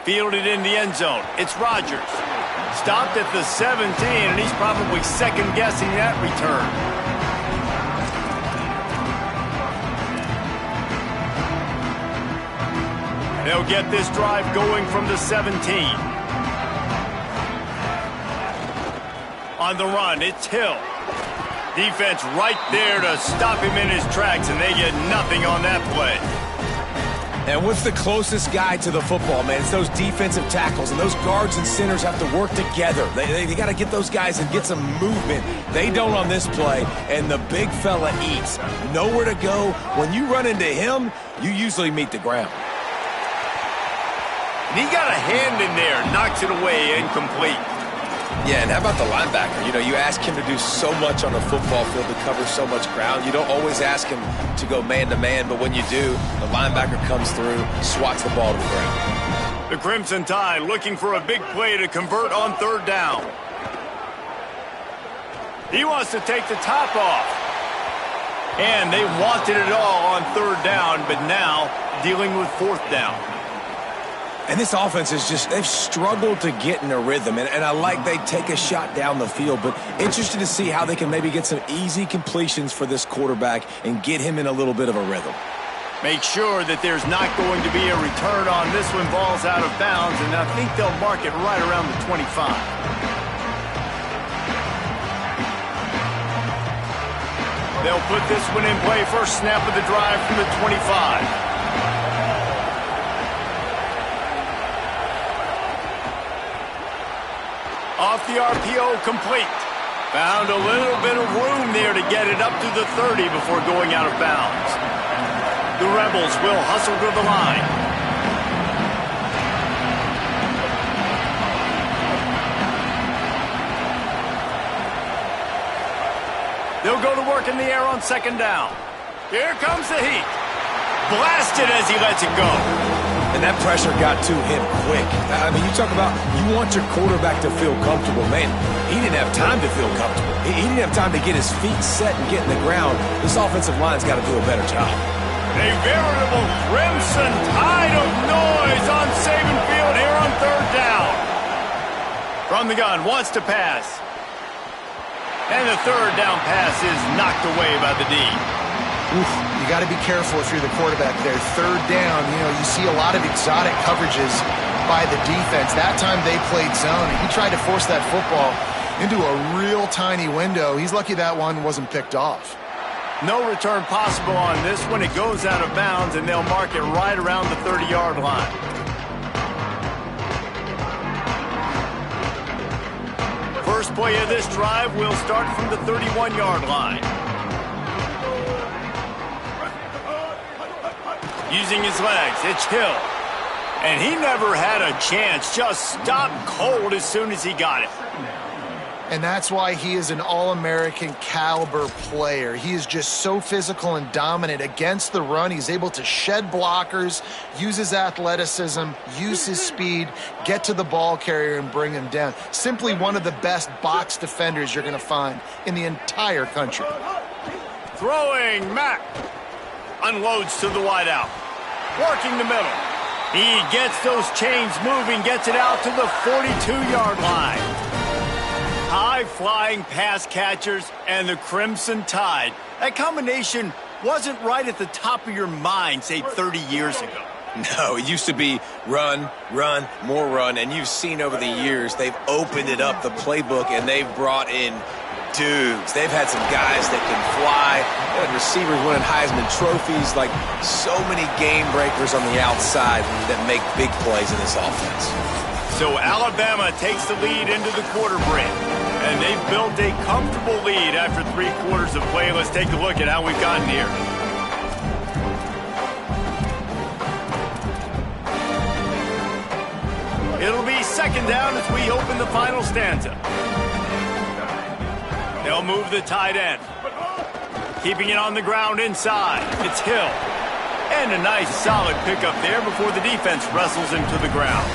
Fielded in the end zone. It's Rodgers. Stopped at the 17, and he's probably second-guessing that return. They'll get this drive going from the 17. On the run, it's Hill. Defense right there to stop him in his tracks, and they get nothing on that play. And what's the closest guy to the football, man? It's those defensive tackles, and those guards and centers have to work together. They got to get those guys and get some movement. They don't on this play, and the big fella eats. Nowhere to go. When you run into him, you usually meet the ground. And he got a hand in there, knocks it away, incomplete. Yeah, and how about the linebacker? You know, you ask him to do so much on a football field to cover so much ground. You don't always ask him to go man-to-man, but when you do, the linebacker comes through, swats the ball to the ground. The Crimson Tide looking for a big play to convert on third down. He wants to take the top off. And they wanted it all on third down, but now dealing with fourth down. And this offense is just, they've struggled to get in a rhythm. And I like they take a shot down the field, but interested to see how they can maybe get some easy completions for this quarterback and get him in a little bit of a rhythm. Make sure that there's not going to be a return on this one. Ball's out of bounds, and I think they'll mark it right around the 25. They'll put this one in play. First snap of the drive from the 25. Off the RPO, complete. Found a little bit of room there to get it up to the 30 before going out of bounds. The Rebels will hustle to the line. They'll go to work in the air on second down. Here comes the heat. Blasted as he lets it go. And that pressure got to him quick. I mean, you talk about you want your quarterback to feel comfortable. Man, he didn't have time to feel comfortable. He didn't have time to get his feet set and get in the ground. This offensive line's got to do a better job. A veritable crimson tide of noise on Saban Field here on third down. From the gun, wants to pass. And the third down pass is knocked away by the D. Oof, you got to be careful if you're the quarterback there. Third down, you see a lot of exotic coverages by the defense. That time they played zone, and he tried to force that football into a real tiny window. He's lucky that one wasn't picked off. No return possible on this one. It goes out of bounds, and they'll mark it right around the 30-yard line. First play of this drive will start from the 31-yard line. Using his legs, it's Hill. And he never had a chance, just stopped cold as soon as he got it. And that's why he is an All-American caliber player. He is just so physical and dominant against the run. He's able to shed blockers, use his athleticism, use his speed, get to the ball carrier and bring him down. Simply one of the best box defenders you're going to find in the entire country. Throwing, Mack. Unloads to the wideout. Working the middle. He gets those chains moving, gets it out to the 42-yard line. High-flying pass catchers and the Crimson Tide. That combination wasn't right at the top of your mind, say, 30 years ago. No, it used to be run, run, more run, and you've seen over the years they've opened it up, the playbook, and they've brought in dudes. They've had some guys that can fly. They had receivers winning Heisman trophies, like so many game breakers on the outside that make big plays in this offense. So Alabama takes the lead into the quarter break, and they've built a comfortable lead after 3 quarters of play. Let's take a look at how we've gotten here. It'll be second down as we open the final stanza. They'll move the tight end. Keeping it on the ground inside. It's Hill. And a nice solid pickup there before the defense wrestles him to the ground.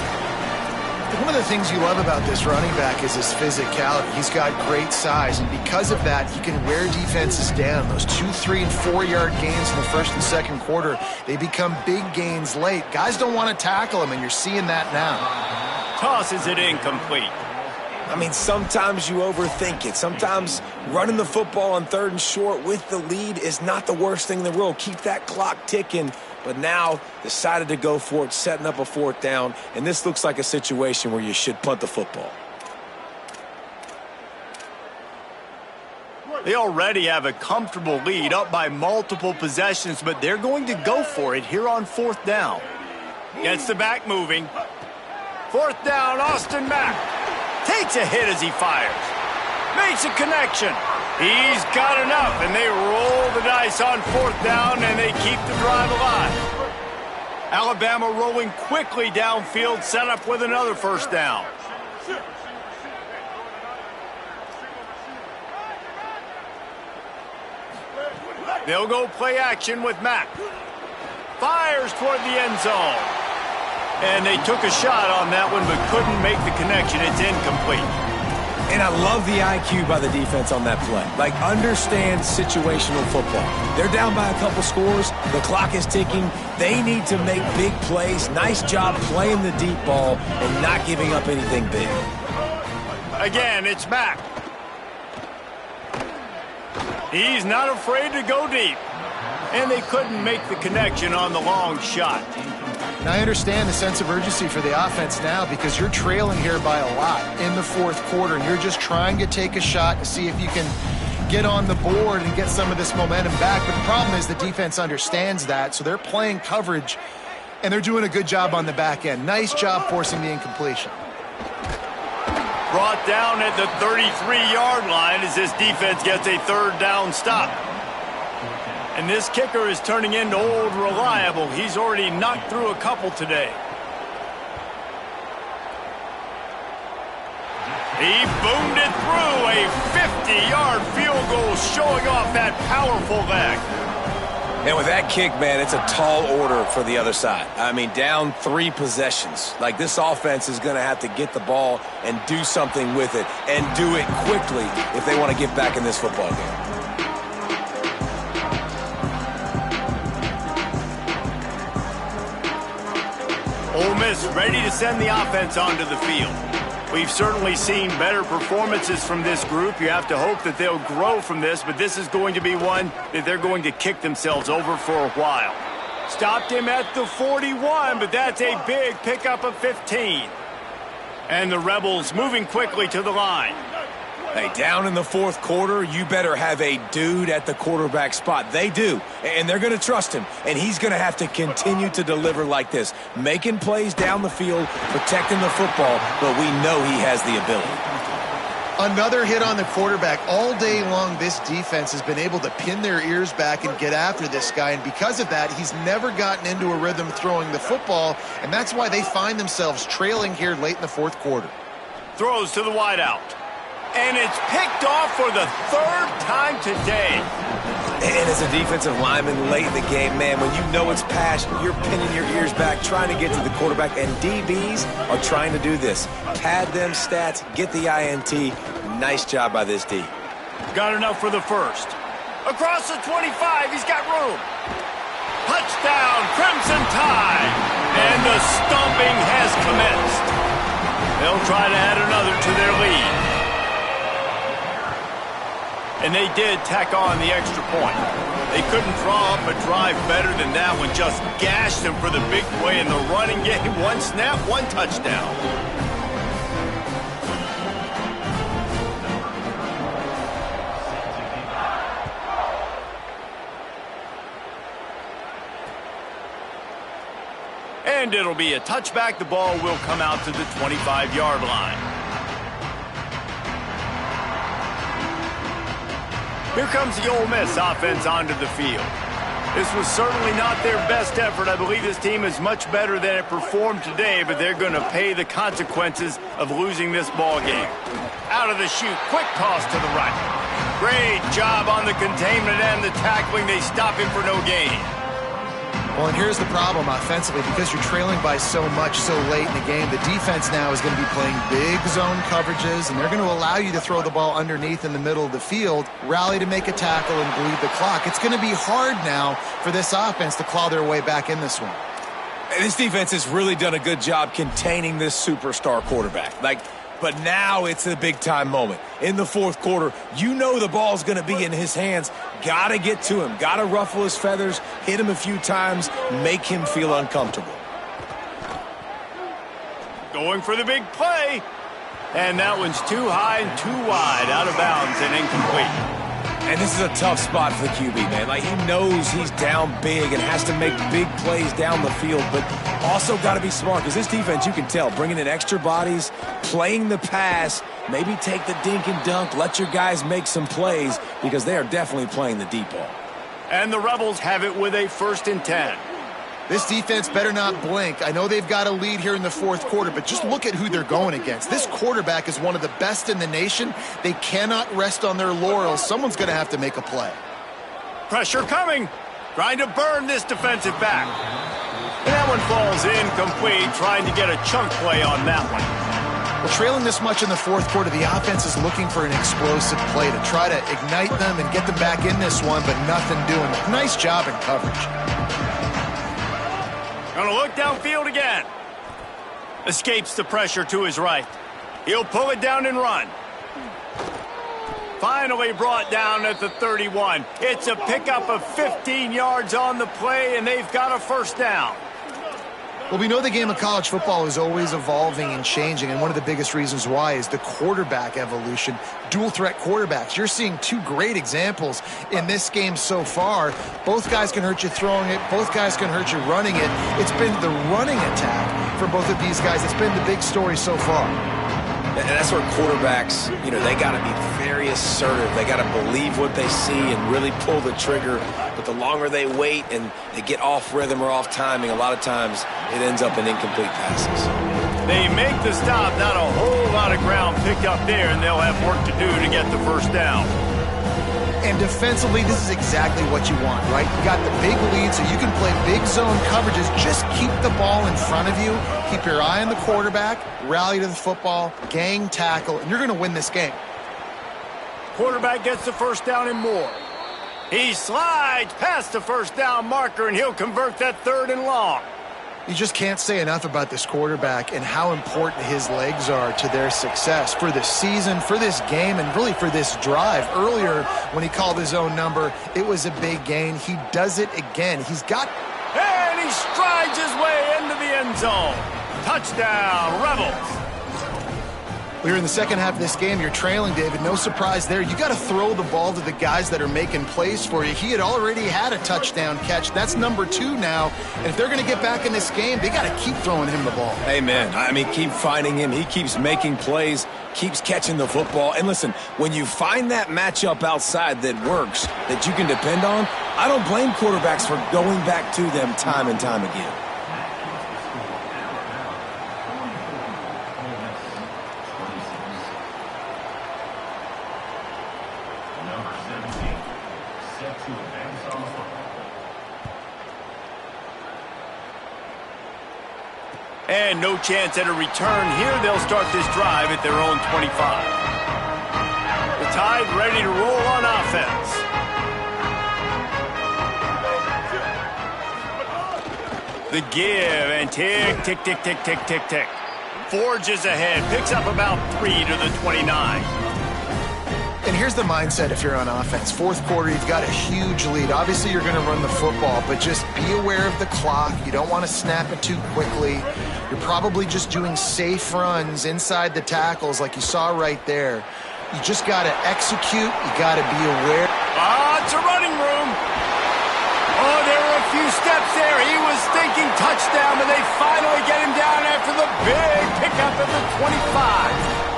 One of the things you love about this running back is his physicality. He's got great size, and because of that, he can wear defenses down. Those 2, 3, and 4-yard gains in the first and second quarter, they become big gains late. Guys don't want to tackle him, and you're seeing that now. Tosses it incomplete. I mean, sometimes you overthink it. Sometimes running the football on third and short with the lead is not the worst thing in the world. Keep that clock ticking. But now decided to go for it, setting up a fourth down. And this looks like a situation where you should punt the football. They already have a comfortable lead, up by multiple possessions, but they're going to go for it here on fourth down. Gets the back moving. Fourth down, Austin Mack. Takes a hit as he fires. Makes a connection. He's got enough, and they roll the dice on fourth down, and they keep the drive alive. Alabama rolling quickly downfield, set up with another first down. They'll go play action with Mack. Fires toward the end zone. And they took a shot on that one, but couldn't make the connection. It's incomplete. And I love the IQ by the defense on that play. Like, understand situational football. They're down by a couple scores. The clock is ticking. They need to make big plays. Nice job playing the deep ball and not giving up anything big. Again, it's Mack. He's not afraid to go deep. And they couldn't make the connection on the long shot. And I understand the sense of urgency for the offense now because you're trailing here by a lot in the fourth quarter, and you're just trying to take a shot to see if you can get on the board and get some of this momentum back. But the problem is the defense understands that, so they're playing coverage, and they're doing a good job on the back end. Nice job forcing the incompletion. brought down at the 33-yard line as this defense gets a third down stop. And this kicker is turning into old reliable. He's already knocked through a couple today. He boomed it through a 50-yard field goal, showing off that powerful leg. And with that kick, man, it's a tall order for the other side. I mean, down 3 possessions. Like, this offense is going to have to get the ball and do something with it, and do it quickly if they want to get back in this football game. Ole Miss ready to send the offense onto the field. We've certainly seen better performances from this group. You have to hope that they'll grow from this, but this is going to be one that they're going to kick themselves over for a while. Stopped him at the 41, but that's a big pickup of 15. And the Rebels moving quickly to the line. Hey, down in the fourth quarter, you better have a dude at the quarterback spot. They do, and they're going to trust him, and he's going to have to continue to deliver like this, making plays down the field, protecting the football, but we know he has the ability. Another hit on the quarterback. All day long, this defense has been able to pin their ears back and get after this guy, and because of that, he's never gotten into a rhythm throwing the football, and that's why they find themselves trailing here late in the fourth quarter. Throws to the wideout. And it's picked off for the third time today. And as a defensive lineman late in the game, man, when you know it's pass, you're pinning your ears back, trying to get to the quarterback, and DBs are trying to do this. Pad them stats, get the INT. Nice job by this D. Got enough for the first. Across the 25, he's got room. Touchdown, Crimson Tide. And the stomping has commenced. They'll try to add another to their lead. And they did tack on the extra point. They couldn't draw up a drive better than that one. Just gashed them for the big play in the running game. One snap, one touchdown. And it'll be a touchback. The ball will come out to the 25-yard line. Here comes the Ole Miss offense onto the field. This was certainly not their best effort. I believe this team is much better than it performed today, but they're going to pay the consequences of losing this ball game. Out of the chute, quick toss to the right. Great job on the containment and the tackling. They stop him for no gain. Well, and here's the problem offensively. Because you're trailing by so much so late in the game, the defense now is going to be playing big zone coverages, and they're going to allow you to throw the ball underneath in the middle of the field, rally to make a tackle, and bleed the clock. It's going to be hard now for this offense to claw their way back in this one. And this defense has really done a good job containing this superstar quarterback. But now it's a big-time moment. In the fourth quarter, you know the ball's going to be in his hands. Got to get to him. Got to ruffle his feathers, hit him a few times, make him feel uncomfortable. Going for the big play. And that one's too high and too wide, out of bounds and incomplete. And this is a tough spot for the QB, man. Like, he knows he's down big and has to make big plays down the field, but also got to be smart, because this defense, you can tell, bringing in extra bodies, playing the pass, maybe take the dink and dunk, let your guys make some plays, because they are definitely playing the deep ball. And the Rebels have it with a 1st and 10. This defense better not blink. I know they've got a lead here in the fourth quarter, but just look at who they're going against. This quarterback is one of the best in the nation. They cannot rest on their laurels. Someone's going to have to make a play. Pressure coming. Trying to burn this defensive back. And that one falls incomplete, trying to get a chunk play on that one. Well, trailing this much in the fourth quarter, the offense is looking for an explosive play to try to ignite them and get them back in this one, but nothing doing. Nice job in coverage. Gonna look downfield again. Escapes the pressure to his right. He'll pull it down and run. Finally brought down at the 31. It's a pickup of 15 yards on the play, and they've got a 1st down. Well, we know the game of college football is always evolving and changing, and one of the biggest reasons why is the quarterback evolution. Dual threat quarterbacks. You're seeing 2 great examples in this game so far. Both guys can hurt you throwing it. Both guys can hurt you running it. It's been the running attack for both of these guys. It's been the big story so far. And that's where quarterbacks, they got to be very assertive. They got to believe what they see and really pull the trigger. But the longer they wait and they get off rhythm or off timing, a lot of times it ends up in incomplete passes. They make the stop, not a whole lot of ground picked up there, and they'll have work to do to get the first down. And defensively, this is exactly what you want, right? You got the big lead, so you can play big zone coverages. Just keep the ball in front of you. Keep your eye on the quarterback, rally to the football, gang tackle, and you're going to win this game. Quarterback gets the first down and more. He slides past the first down marker, and he'll convert that 3rd and long. You just can't say enough about this quarterback and how important his legs are to their success for this season, for this game, and really for this drive. Earlier, when he called his own number, it was a big gain. He does it again. He's got... And he strides his way into the end zone. Touchdown, Rebels. We're in the second half of this game. You're trailing, David. No surprise there. You got to throw the ball to the guys that are making plays for you. He had already had a touchdown catch. That's number 2 now. And if they're going to get back in this game, they got to keep throwing him the ball. Amen. I mean, keep finding him. He keeps making plays, keeps catching the football. And listen, when you find that matchup outside that works, that you can depend on, I don't blame quarterbacks for going back to them time and time again. And no chance at a return here. They'll start this drive at their own 25. The Tide ready to roll on offense. The give and tick, tick, tick, tick, tick, tick, tick. Forges ahead, picks up about 3 to the 29. And here's the mindset if you're on offense. Fourth quarter, you've got a huge lead. Obviously, you're going to run the football, but just be aware of the clock. You don't want to snap it too quickly. You're probably just doing safe runs inside the tackles like you saw right there. You just got to execute. You got to be aware. It's a running room. Oh, there were a few steps there. He was thinking touchdown, but they finally get him down after the big pickup at the 25.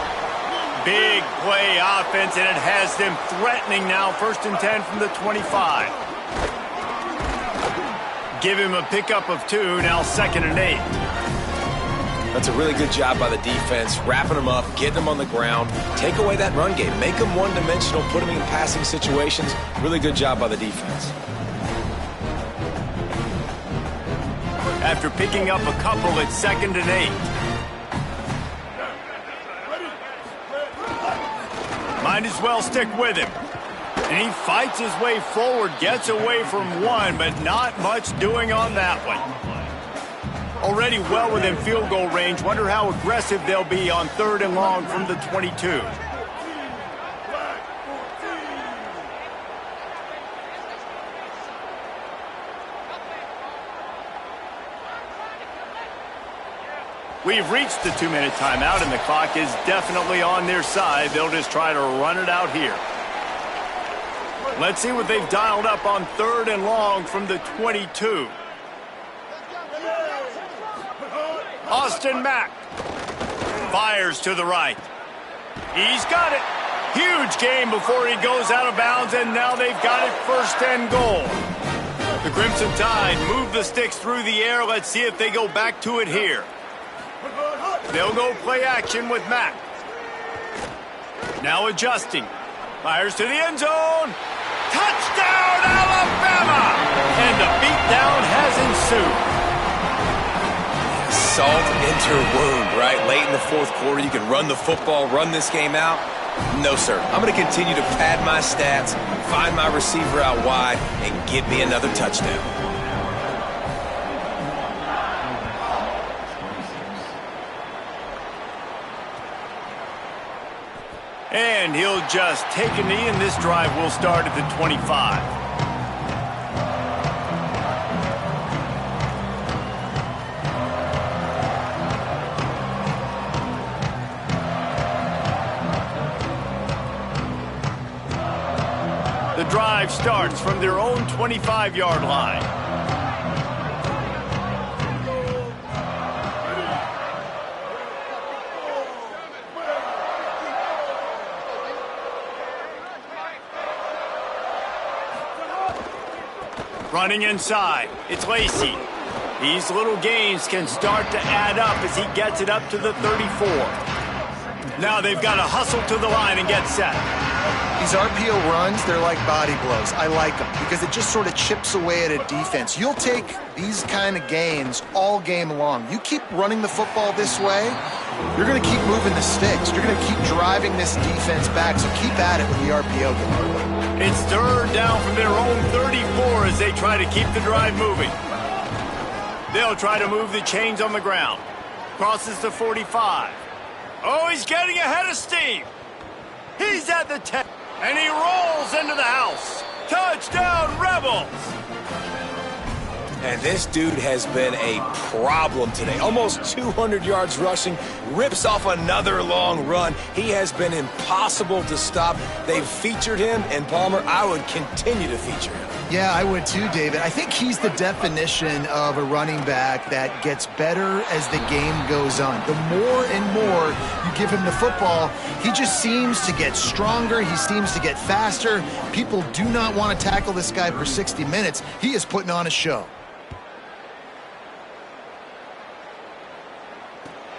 Big play offense, and it has them threatening now. 1st and 10 from the 25. Give him a pickup of 2, now 2nd and 8. That's a really good job by the defense, wrapping them up, getting them on the ground, take away that run game, make them one-dimensional, put them in passing situations. Really good job by the defense. After picking up a couple, it's 2nd and 8. Might as well stick with him. And he fights his way forward, gets away from one, but not much doing on that one. Already well within field goal range. Wonder how aggressive they'll be on 3rd and long from the 22. We've reached the 2-minute timeout, and the clock is definitely on their side. They'll just try to run it out here. Let's see what they've dialed up on 3rd and long from the 22. Austin Mack fires to the right. He's got it. Huge gain before he goes out of bounds, and now they've got it 1st and goal. The Crimson Tide move the sticks through the air. Let's see if they go back to it here. They'll go play action with Mack. Now adjusting. Fires to the end zone. Touchdown, Alabama! And the beatdown has ensued. Salt into her wound, right? Late in the 4th quarter, you can run the football, run this game out. No, sir. I'm going to continue to pad my stats, find my receiver out wide, and get me another touchdown. And he'll just take a knee, and this drive will start at the 25. The drive starts from their own 25-yard line. Running inside, it's Lacey. These little gains can start to add up as he gets it up to the 34. Now they've got to hustle to the line and get set. These RPO runs, they're like body blows. I like them because it just sort of chips away at a defense. You'll take these kind of gains all game long. You keep running the football this way, you're going to keep moving the sticks. You're going to keep driving this defense back, so keep at it with the RPO game. It's third down from their own 34 as they try to keep the drive moving. They'll try to move the chains on the ground. Crosses the 45. Oh, he's getting ahead of steam. He's at the 10. And he rolls into the house. Touchdown, Rebels! And this dude has been a problem today. Almost 200 yards rushing, rips off another long run. He has been impossible to stop. They've featured him, and Palmer, I would continue to feature him. Yeah, I would too, David. I think he's the definition of a running back that gets better as the game goes on. The more and more you give him the football, he just seems to get stronger. He seems to get faster. People do not want to tackle this guy for 60 minutes. He is putting on a show.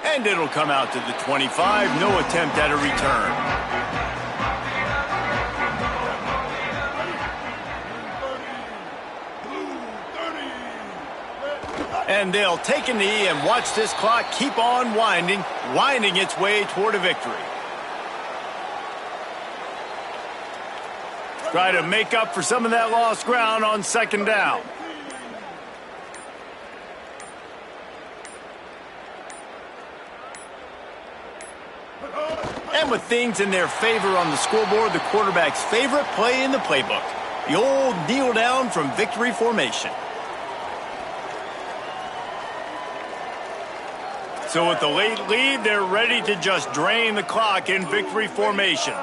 And it'll come out to the 25. No attempt at a return. And they'll take a knee and watch this clock keep on winding its way toward a victory. Try to make up for some of that lost ground on second down. And with things in their favor on the scoreboard, the quarterback's favorite play in the playbook, the old kneel down from victory formation. So with the late lead, they're ready to just drain the clock in victory formation.